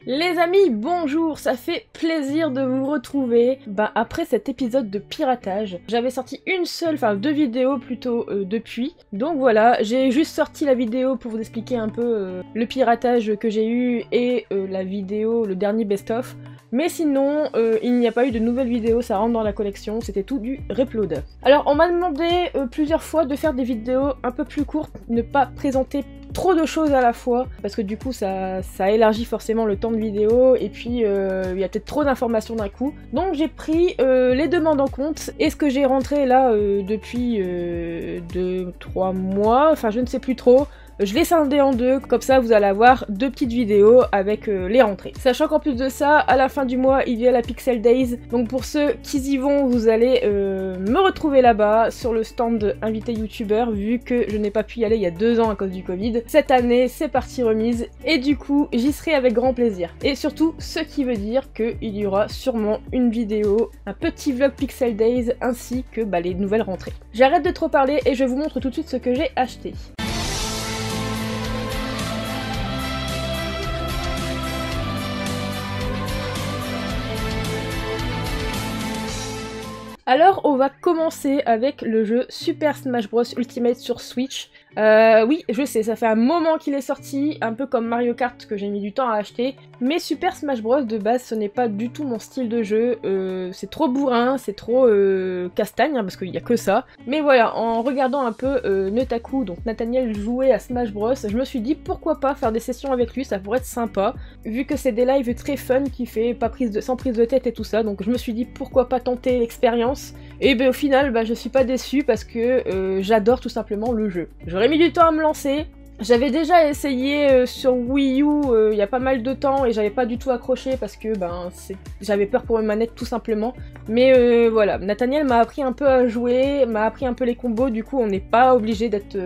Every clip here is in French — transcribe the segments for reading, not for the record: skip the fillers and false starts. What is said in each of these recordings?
Les amis, bonjour, ça fait plaisir de vous retrouver. Après cet épisode de piratage, j'avais sorti deux vidéos plutôt depuis. Donc voilà, j'ai juste sorti la vidéo pour vous expliquer un peu le piratage que j'ai eu et la vidéo, le dernier best-of. Mais sinon, il n'y a pas eu de nouvelles vidéos, ça rentre dans la collection, c'était tout du repload. Alors on m'a demandé plusieurs fois de faire des vidéos un peu plus courtes, ne pas présenter trop de choses à la fois, parce que du coup ça élargit forcément le temps de vidéo, et puis il y a peut-être trop d'informations d'un coup. Donc j'ai pris les demandes en compte, et ce que j'ai rentré là depuis 2-3 mois, enfin je ne sais plus trop, je l'ai scindé en deux, comme ça vous allez avoir deux petites vidéos avec les rentrées. Sachant qu'en plus de ça, à la fin du mois, il y a la Pixel Days. Donc pour ceux qui y vont, vous allez me retrouver là-bas, sur le stand invité youtubeur, vu que je n'ai pas pu y aller il y a 2 ans à cause du Covid. Cette année, c'est partie remise, et du coup, j'y serai avec grand plaisir. Et surtout, ce qui veut dire qu'il y aura sûrement une vidéo, un petit vlog Pixel Days, ainsi que les nouvelles rentrées. J'arrête de trop parler et je vous montre tout de suite ce que j'ai acheté. Alors on va commencer avec le jeu Super Smash Bros Ultimate sur Switch. Oui, je sais, ça fait un moment qu'il est sorti, un peu comme Mario Kart que j'ai mis du temps à acheter, mais Super Smash Bros de base ce n'est pas du tout mon style de jeu, c'est trop bourrin, c'est trop castagne, parce qu'il n'y a que ça. Mais voilà, en regardant un peu Netaku, donc Nathaniel jouer à Smash Bros, je me suis dit pourquoi pas faire des sessions avec lui, ça pourrait être sympa, vu que c'est des lives très fun qui fait sans prise de tête et tout ça, donc je me suis dit pourquoi pas tenter l'expérience. Et au final, je suis pas déçue parce que j'adore tout simplement le jeu. J'aurais mis du temps à me lancer. J'avais déjà essayé sur Wii U il y a pas mal de temps et j'avais pas du tout accroché parce que j'avais peur pour mes manettes tout simplement. Mais voilà, Nathaniel m'a appris un peu à jouer, m'a appris un peu les combos, du coup on n'est pas obligé d'être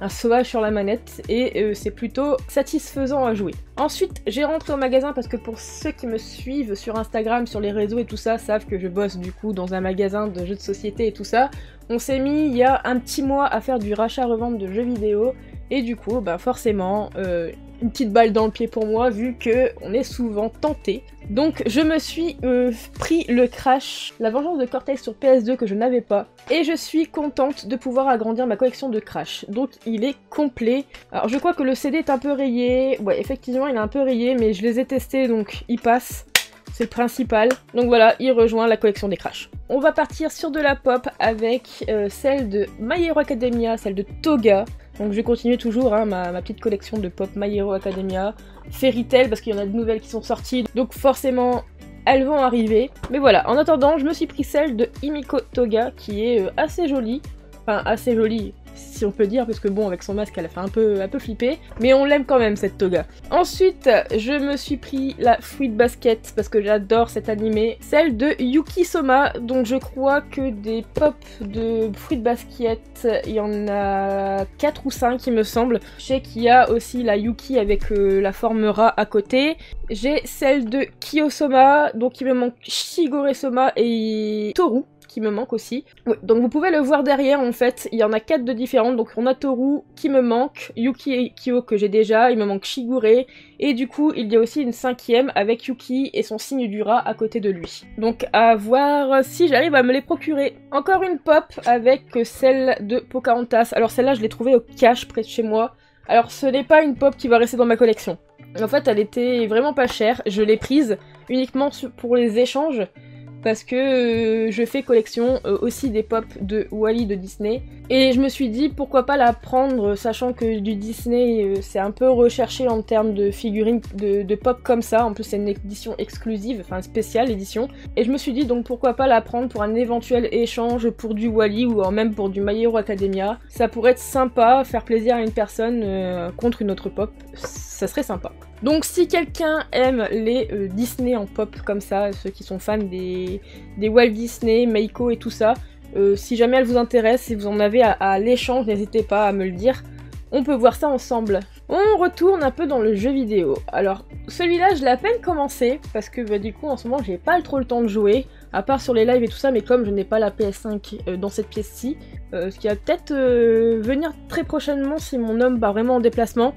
un sauvage sur la manette et c'est plutôt satisfaisant à jouer. Ensuite j'ai rentré au magasin parce que pour ceux qui me suivent sur Instagram, sur les réseaux et tout ça, savent que je bosse du coup dans un magasin de jeux de société et tout ça. On s'est mis il y a un petit mois à faire du rachat-revente de jeux vidéo. Et du coup, forcément, une petite balle dans le pied pour moi, vu que on est souvent tenté. Donc je me suis pris le Crash, la vengeance de Cortex sur PS2 que je n'avais pas. Et je suis contente de pouvoir agrandir ma collection de Crash. Donc il est complet. Alors je crois que le CD est un peu rayé. Ouais, effectivement il est un peu rayé, mais je les ai testés, donc il passe. C'est le principal. Donc voilà, il rejoint la collection des Crash. On va partir sur de la pop avec celle de My Hero Academia, celle de Toga. Donc je vais continuer toujours ma petite collection de pop My Hero Academia, Fairy Tail parce qu'il y en a de nouvelles qui sont sorties, donc forcément elles vont arriver. Mais voilà, en attendant je me suis pris celle de Himiko Toga qui est assez jolie, enfin assez jolie si on peut dire, parce que bon avec son masque elle a fait un peu flipper, mais on l'aime quand même cette Toga. Ensuite je me suis pris la Fruit Basket parce que j'adore cet animé, celle de Yuki Soma, donc je crois que des pop de Fruit Basket il y en a 4 ou 5 il me semble. Je sais qu'il y a aussi la Yuki avec la forme rat à côté. J'ai celle de Kyo-Soma, donc il me manque Shigore Soma et Toru qui me manque aussi. Oui, donc vous pouvez le voir derrière en fait, il y en a 4 de différentes, donc on a Toru qui me manque, Yuki et Kyo que j'ai déjà, il me manque Shigure, et du coup il y a aussi une 5e avec Yuki et son signe du rat à côté de lui. Donc à voir si j'arrive à me les procurer. Encore une pop avec celle de Pocahontas, alors celle-là je l'ai trouvée au cash près de chez moi. Alors ce n'est pas une pop qui va rester dans ma collection. En fait elle était vraiment pas chère, je l'ai prise uniquement pour les échanges, parce que je fais collection aussi des pop de Wall-E de Disney. Et je me suis dit pourquoi pas la prendre, sachant que du Disney c'est un peu recherché en termes de figurines de pop comme ça. En plus c'est une édition exclusive, enfin spéciale édition. Et je me suis dit donc pourquoi pas la prendre pour un éventuel échange pour du Wall-E ou même pour du My Hero Academia. Ça pourrait être sympa, faire plaisir à une personne contre une autre pop, ça serait sympa. Donc si quelqu'un aime les Disney en pop comme ça, ceux qui sont fans des Walt Disney, Meiko et tout ça, si jamais elle vous intéresse, si vous en avez à l'échange, n'hésitez pas à me le dire. On peut voir ça ensemble. On retourne un peu dans le jeu vidéo. Alors celui-là je l'ai à peine commencé, parce que du coup en ce moment j'ai pas trop le temps de jouer, à part sur les lives et tout ça, mais comme je n'ai pas la PS5 dans cette pièce-ci, ce qui va peut-être venir très prochainement si mon homme va vraiment en déplacement.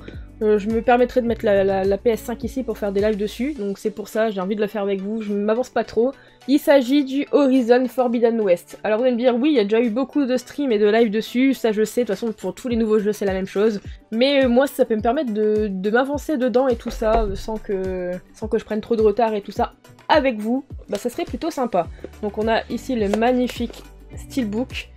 Je me permettrai de mettre la PS5 ici pour faire des lives dessus, donc c'est pour ça, j'ai envie de le faire avec vous, je ne m'avance pas trop. Il s'agit du Horizon Forbidden West. Alors vous allez me dire, oui, il y a déjà eu beaucoup de streams et de lives dessus, ça je sais, de toute façon pour tous les nouveaux jeux c'est la même chose. Mais moi ça peut me permettre de m'avancer dedans et tout ça, sans que je prenne trop de retard et tout ça avec vous, bah ça serait plutôt sympa. Donc on a ici le magnifique Steelbook.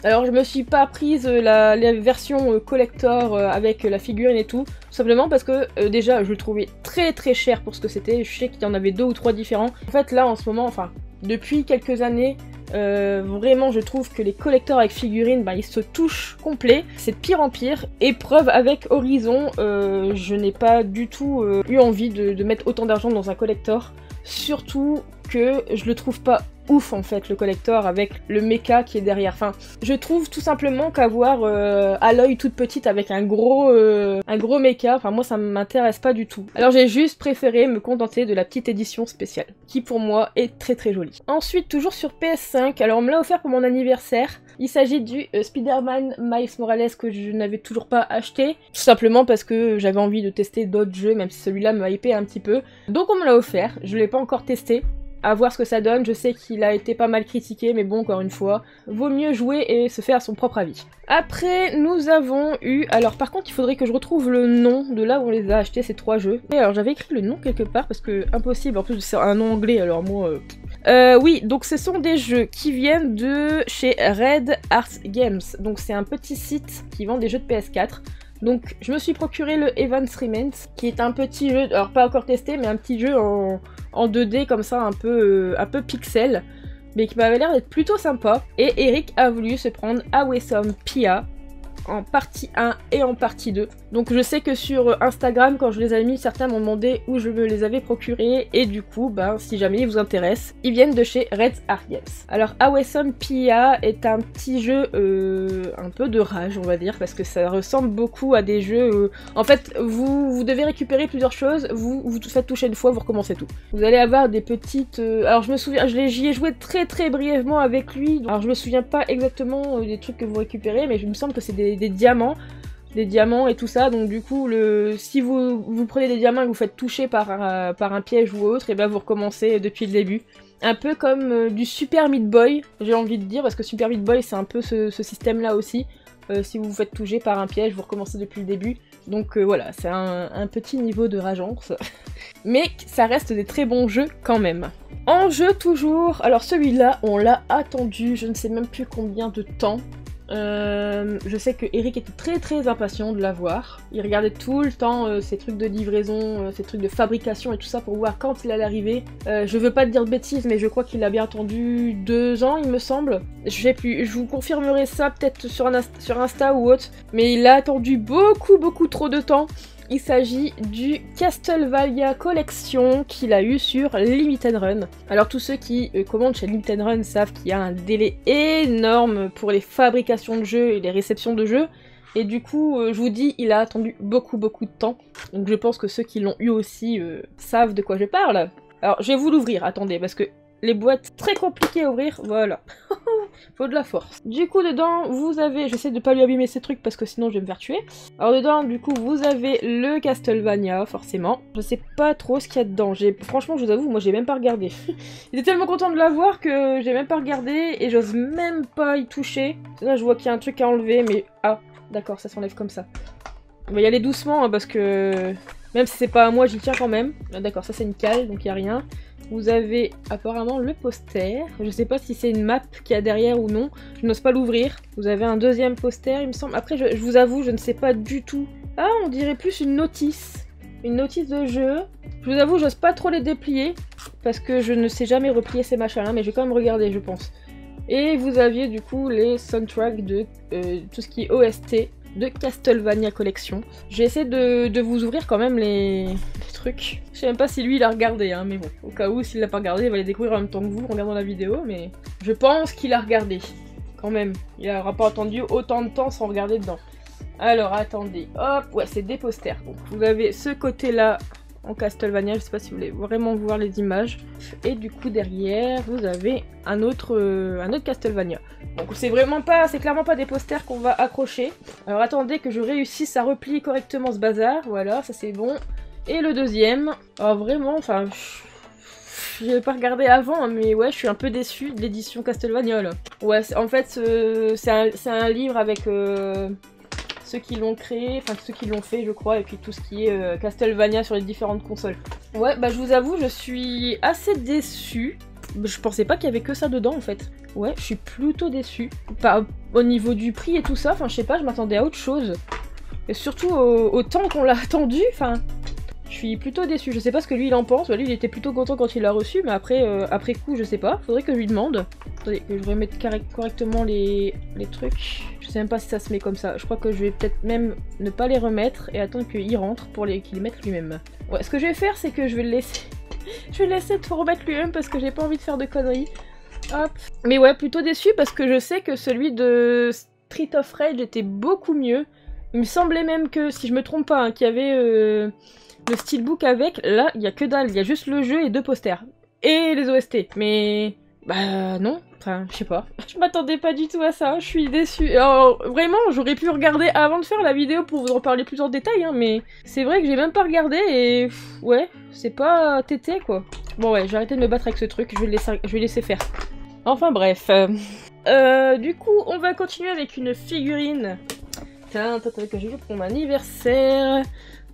Alors je me suis pas prise la version collector avec la figurine et tout simplement parce que déjà je le trouvais très très cher pour ce que c'était, je sais qu'il y en avait 2 ou 3 différents. En fait là en ce moment, enfin depuis quelques années, vraiment je trouve que les collectors avec figurines, bah, ils se touchent complet, c'est de pire en pire, et preuve avec Horizon, je n'ai pas du tout eu envie de mettre autant d'argent dans un collector, surtout que je le trouve pas ouf en fait le collector avec le mecha qui est derrière. Enfin, je trouve tout simplement qu'avoir Aloy toute petite avec un gros mecha, enfin moi ça m'intéresse pas du tout. Alors j'ai juste préféré me contenter de la petite édition spéciale, qui pour moi est très très jolie. Ensuite, toujours sur PS5, alors on me l'a offert pour mon anniversaire. Il s'agit du Spider-Man Miles Morales que je n'avais toujours pas acheté, tout simplement parce que j'avais envie de tester d'autres jeux, même si celui-là me hypait un petit peu. Donc on me l'a offert, je l'ai pas encore testé. À voir ce que ça donne, je sais qu'il a été pas mal critiqué, mais bon, encore une fois, vaut mieux jouer et se faire son propre avis. Après, nous avons eu... Alors par contre, il faudrait que je retrouve le nom de là où on les a achetés, ces 3 jeux. Et alors j'avais écrit le nom quelque part, parce que impossible, en plus c'est un nom anglais, alors moi... oui, donc ce sont des jeux qui viennent de chez Red Art Games, donc c'est un petit site qui vend des jeux de PS4. Donc je me suis procuré le Evans Remains, qui est un petit jeu, alors pas encore testé, mais un petit jeu en 2D comme ça, un peu pixel, mais qui m'avait l'air d'être plutôt sympa. Et Eric a voulu se prendre Awesome Pia en partie 1 et en partie 2. Donc je sais que sur Instagram, quand je les avais mis, certains m'ont demandé où je me les avais procurés, et du coup, ben, si jamais ils vous intéressent, ils viennent de chez Red Art Games. Alors Awesome Pia est un petit jeu un peu de rage, on va dire, parce que ça ressemble beaucoup à des jeux... En fait, vous devez récupérer plusieurs choses, vous faites toucher une fois, vous recommencez tout. Vous allez avoir des petites... Alors je me souviens, j'y ai joué très très brièvement avec lui, alors je me souviens pas exactement des trucs que vous récupérez, mais il me semble que c'est des diamants. Des diamants et tout ça, donc du coup, si vous prenez des diamants et que vous faites toucher par un piège ou autre, et ben vous recommencez depuis le début. Un peu comme du Super Meat Boy, j'ai envie de dire, parce que Super Meat Boy c'est un peu ce système-là aussi. Si vous vous faites toucher par un piège, vous recommencez depuis le début. Donc voilà, c'est un petit niveau de rageance. Mais ça reste des très bons jeux quand même. En jeu toujours, alors celui-là, on l'a attendu, je ne sais même plus combien de temps. Je sais que Eric était très très impatient de l'avoir. Il regardait tout le temps ces trucs de livraison, ces trucs de fabrication et tout ça pour voir quand il allait arriver. Je veux pas te dire de bêtises, mais je crois qu'il a bien attendu 2 ans, il me semble. Je sais plus, je vous confirmerai ça peut-être sur Insta ou autre, mais il a attendu beaucoup trop de temps. Il s'agit du Castlevania Collection qu'il a eu sur Limited Run. Alors tous ceux qui commandent chez Limited Run savent qu'il y a un délai énorme pour les fabrications de jeux et les réceptions de jeux. Et du coup, je vous dis, il a attendu beaucoup de temps. Donc je pense que ceux qui l'ont eu aussi savent de quoi je parle. Alors je vais vous l'ouvrir, attendez, parce que les boîtes très compliquées à ouvrir, voilà. Faut de la force. Du coup dedans vous avez, j'essaie de pas lui abîmer ces trucs parce que sinon je vais me faire tuer. Alors dedans du coup vous avez le Castlevania forcément. Je sais pas trop ce qu'il y a dedans. Franchement je vous avoue, moi j'ai même pas regardé. J'étais tellement content de l'avoir que j'ai même pas regardé et j'ose même pas y toucher. Là je vois qu'il y a un truc à enlever mais... Ah d'accord, ça s'enlève comme ça. On va y aller doucement hein, parce que... Même si c'est pas à moi, j'y tiens quand même. Ah, d'accord, ça c'est une cale, donc il y a rien. Vous avez apparemment le poster. Je sais pas si c'est une map qu'il y a derrière ou non. Je n'ose pas l'ouvrir. Vous avez un deuxième poster, il me semble. Après, je vous avoue, je ne sais pas du tout. Ah, on dirait plus une notice. Une notice de jeu. Je vous avoue, j'ose pas trop les déplier. Parce que je ne sais jamais replier ces machins-là. Mais je vais quand même regarder, je pense. Et vous aviez du coup les soundtracks de tout ce qui est OST de Castlevania Collection. J'ai essayé de vous ouvrir quand même les trucs. Je sais même pas si lui il a regardé, hein, mais bon, au cas où s'il l'a pas regardé, il va les découvrir en même temps que vous en regardant la vidéo, mais je pense qu'il a regardé, quand même. Il n'aura pas attendu autant de temps sans regarder dedans. Alors attendez, hop, ouais c'est des posters. Donc vous avez ce côté-là en Castlevania, je sais pas si vous voulez vraiment voir les images. Et du coup derrière vous avez un autre Castlevania. Donc c'est clairement pas des posters qu'on va accrocher. Alors attendez que je réussisse à replier correctement ce bazar, voilà, ça c'est bon. Et le deuxième, alors vraiment, enfin, j'ai pas regardé avant, mais ouais, je suis un peu déçue de l'édition Castlevania là. Ouais, en fait, c'est un livre avec ceux qui l'ont créé, enfin ceux qui l'ont fait je crois, et puis tout ce qui est Castlevania sur les différentes consoles. Ouais, bah je vous avoue, je suis assez déçue. Je pensais pas qu'il y avait que ça dedans en fait. Ouais, je suis plutôt déçue. Au niveau du prix et tout ça, enfin je sais pas, je m'attendais à autre chose. Et surtout au temps qu'on l'a attendu, enfin... Je suis plutôt déçue, je sais pas ce que lui il en pense, lui il était plutôt content quand il l'a reçu, mais après coup je sais pas, faudrait que je lui demande. Attendez, que je remette correctement les trucs. Je sais même pas si ça se met comme ça, je crois que je vais peut-être même ne pas les remettre et attendre qu'il rentre pour qu'il les mette lui-même. Ouais, ce que je vais faire c'est que je vais le laisser... je vais le laisser tout remettre lui-même parce que j'ai pas envie de faire de conneries. Hop. Mais ouais, plutôt déçue parce que je sais que celui de Street of Rage était beaucoup mieux. Il me semblait même que, si je me trompe pas, hein, qu'il y avait... le steelbook avec, là, il y a que dalle, il y a juste le jeu et 2 posters. Et les OST, mais... Bah non, enfin, je sais pas. Je m'attendais pas du tout à ça, je suis déçue. Alors, vraiment, j'aurais pu regarder avant de faire la vidéo pour vous en parler plus en détail, hein, mais c'est vrai que j'ai même pas regardé et... ouais, c'est pas tété, quoi. Bon ouais, j'ai arrêté de me battre avec ce truc, je vais laisser faire. Enfin bref. Du coup, on va continuer avec une figurine que j'ai eu pour mon anniversaire.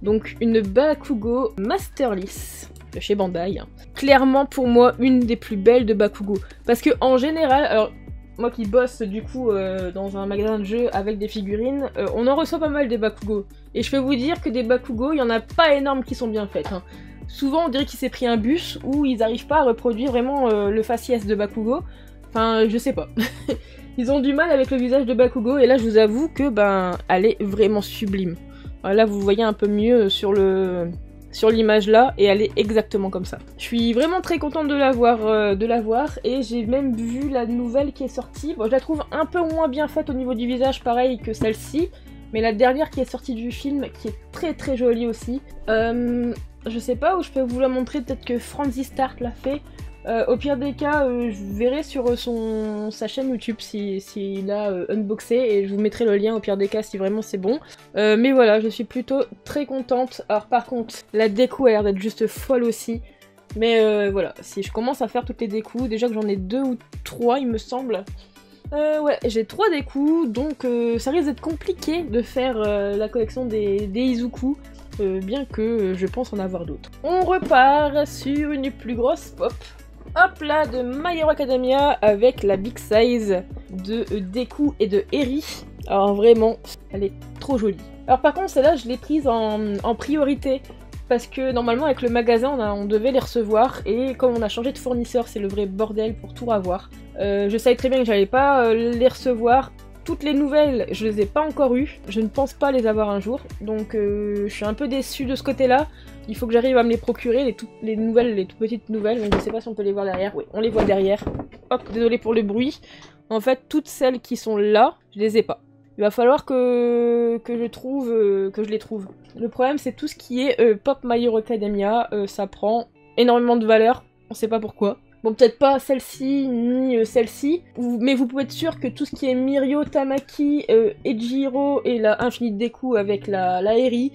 Donc une Bakugo Masterless de chez Bandai. Clairement pour moi une des plus belles de Bakugo. Parce que en général, alors moi qui bosse du coup dans un magasin de jeux avec des figurines, on en reçoit pas mal des Bakugo. Et je peux vous dire que des Bakugo, il y en a pas énorme qui sont bien faites. Hein. Souvent on dirait qu'il s'est pris un bus où ils arrivent pas à reproduire vraiment le faciès de Bakugo. Enfin je sais pas. Ils ont du mal avec le visage de Bakugo et là je vous avoue que elle est vraiment sublime. Là vous voyez un peu mieux sur l'image là et elle est exactement comme ça. Je suis vraiment très contente de la voir et j'ai même vu la nouvelle qui est sortie. Bon, je la trouve un peu moins bien faite au niveau du visage pareil que celle-ci, mais la dernière qui est sortie du film qui est très très jolie aussi. Je sais pas où je peux vous la montrer, peut-être que Franzy Start l'a fait. Au pire des cas, je verrai sur sa chaîne YouTube s'il a unboxé et je vous mettrai le lien au pire des cas si vraiment c'est bon. Mais voilà, je suis plutôt très contente. Alors par contre, la déco a l'air d'être juste folle aussi. Mais voilà, si je commence à faire toutes les décous, déjà que j'en ai 2 ou 3 il me semble. Ouais, j'ai 3 décous, donc ça risque d'être compliqué de faire la collection des Izuku. Bien que je pense en avoir d'autres. On repart sur une plus grosse pop. Hop là, de My Hero Academia avec la big size de Deku et de Eri. Alors vraiment, elle est trop jolie. Alors par contre, celle-là, je l'ai prise en priorité. Parce que normalement, avec le magasin, on devait les recevoir. Et comme on a changé de fournisseur, c'est le vrai bordel pour tout avoir. Je savais très bien que j'allais pas les recevoir. Toutes les nouvelles, je les ai pas encore eues. Je ne pense pas les avoir un jour. Donc je suis un peu déçue de ce côté-là. Il faut que j'arrive à me les procurer, les toutes petites nouvelles. Donc je sais pas si on peut les voir derrière. Oui, on les voit derrière. Hop, désolé pour le bruit. En fait, toutes celles qui sont là, je les ai pas. Il va falloir que je les trouve. Le problème, c'est tout ce qui est Pop My Hero Academia. Ça prend énormément de valeur. On sait pas pourquoi. Bon, peut-être pas celle-ci, ni celle-ci, mais vous pouvez être sûr que tout ce qui est Mirio, Tamaki, Ejiro et la Infinite Deku avec la Eri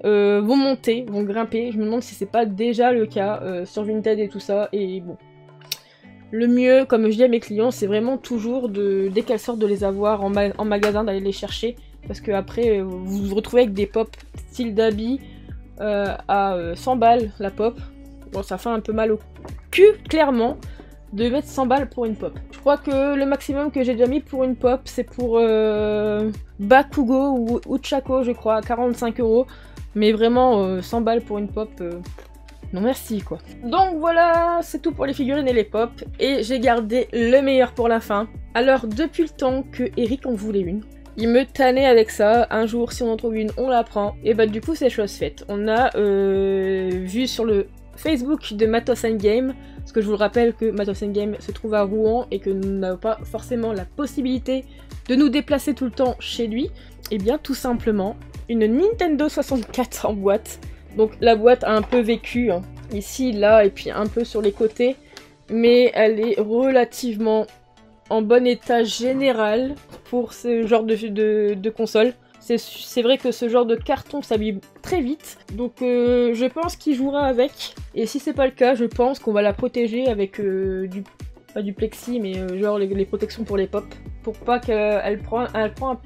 vont monter, vont grimper. Je me demande si c'est pas déjà le cas sur Vinted et tout ça, et bon. Le mieux, comme je dis à mes clients, c'est vraiment toujours, dès qu'elles sortent, de les avoir en magasin, d'aller les chercher, parce que après vous vous retrouvez avec des pop style d'habit à 100 balles la pop. Bon, ça fait un peu mal au cul, clairement, de mettre 100 balles pour une pop. Je crois que le maximum que j'ai déjà mis pour une pop, c'est pour Bakugo ou Uchako, je crois, à 45 €. Mais vraiment, 100 balles pour une pop, non merci, quoi. Donc voilà, c'est tout pour les figurines et les pop. Et j'ai gardé le meilleur pour la fin. Alors, depuis le temps que Eric en voulait une, il me tannait avec ça. Un jour, si on en trouve une, on la prend. Et bah du coup, c'est chose faite. On a vu sur le Facebook de Matos Game, parce que je vous le rappelle que Matos Game se trouve à Rouen et que nous n'avons pas forcément la possibilité de nous déplacer tout le temps chez lui. Et bien tout simplement, une Nintendo 64 en boîte Donc la boîte a un peu vécu, hein. Ici, là, et puis un peu sur les côtés. Mais elle est relativement en bon état général pour ce genre de console. C'est vrai que ce genre de carton s'abîme très vite, donc je pense qu'il jouera avec. Et si c'est pas le cas, je pense qu'on va la protéger avec pas du plexi, mais genre les protections pour les pop, pour pas qu'elle prenne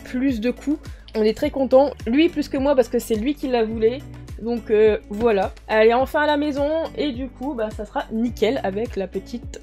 plus de coups. On est très content, lui plus que moi parce que c'est lui qui la voulait. Donc voilà, elle est enfin à la maison et du coup bah, ça sera nickel avec la petite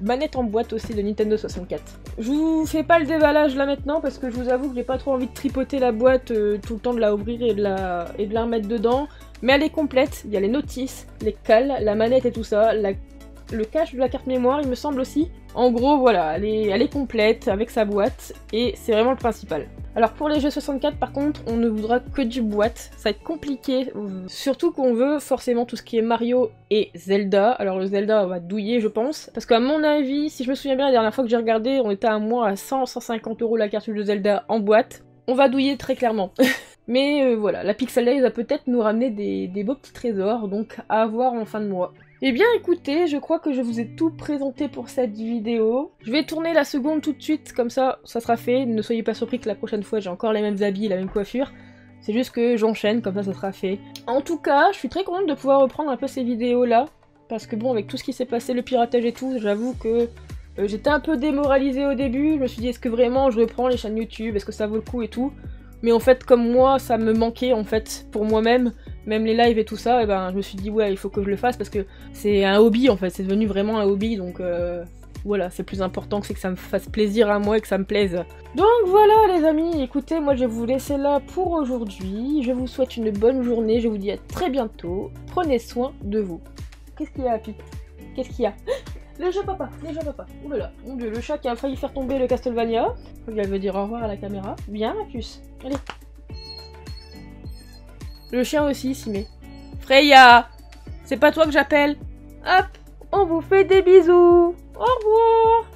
manette en boîte aussi de Nintendo 64. Je vous fais pas le déballage là maintenant parce que je vous avoue que j'ai pas trop envie de tripoter la boîte tout le temps, de la ouvrir et de la remettre dedans. Mais elle est complète, il y a les notices, les cales, la manette et tout ça, le cache de la carte mémoire il me semble aussi. En gros voilà, elle est complète avec sa boîte et c'est vraiment le principal. Alors pour les jeux 64 par contre, on ne voudra que du boîte, ça va être compliqué, surtout qu'on veut forcément tout ce qui est Mario et Zelda. Alors le Zelda on va douiller je pense, parce qu'à mon avis, si je me souviens bien la dernière fois que j'ai regardé, on était à moins à 100-150 € la cartouche de Zelda en boîte. On va douiller très clairement. Mais voilà, la Pixel Day va peut-être nous ramener des beaux petits trésors, donc à voir en fin de mois. Eh bien écoutez, je crois que je vous ai tout présenté pour cette vidéo. Je vais tourner la seconde tout de suite, comme ça sera fait. Ne soyez pas surpris que la prochaine fois j'ai encore les mêmes habits et la même coiffure. C'est juste que j'enchaîne, comme ça sera fait. En tout cas, je suis très contente de pouvoir reprendre un peu ces vidéos là. Parce que bon, avec tout ce qui s'est passé, le piratage et tout, j'avoue que j'étais un peu démoralisée au début. Je me suis dit, est-ce que vraiment je reprends les chaînes YouTube, est-ce que ça vaut le coup et tout. Mais en fait, comme moi, ça me manquait en fait pour moi-même. Même les lives et tout ça, et ben je me suis dit ouais il faut que je le fasse parce que c'est un hobby en fait, c'est devenu vraiment un hobby donc voilà, c'est plus important que c'est que ça me fasse plaisir à moi et que ça me plaise. Donc voilà les amis, écoutez, moi je vais vous laisser là pour aujourd'hui, je vous souhaite une bonne journée, je vous dis à très bientôt, prenez soin de vous. Qu'est-ce qu'il y a Happy? Qu'est-ce qu'il y a? Le jeu papa, oulala, mon dieu, le chat qui a failli faire tomber le Castlevania, elle veut dire au revoir à la caméra, bien ma puce, allez. Le chien aussi s'y met. Freya! C'est pas toi que j'appelle! Hop! On vous fait des bisous! Au revoir!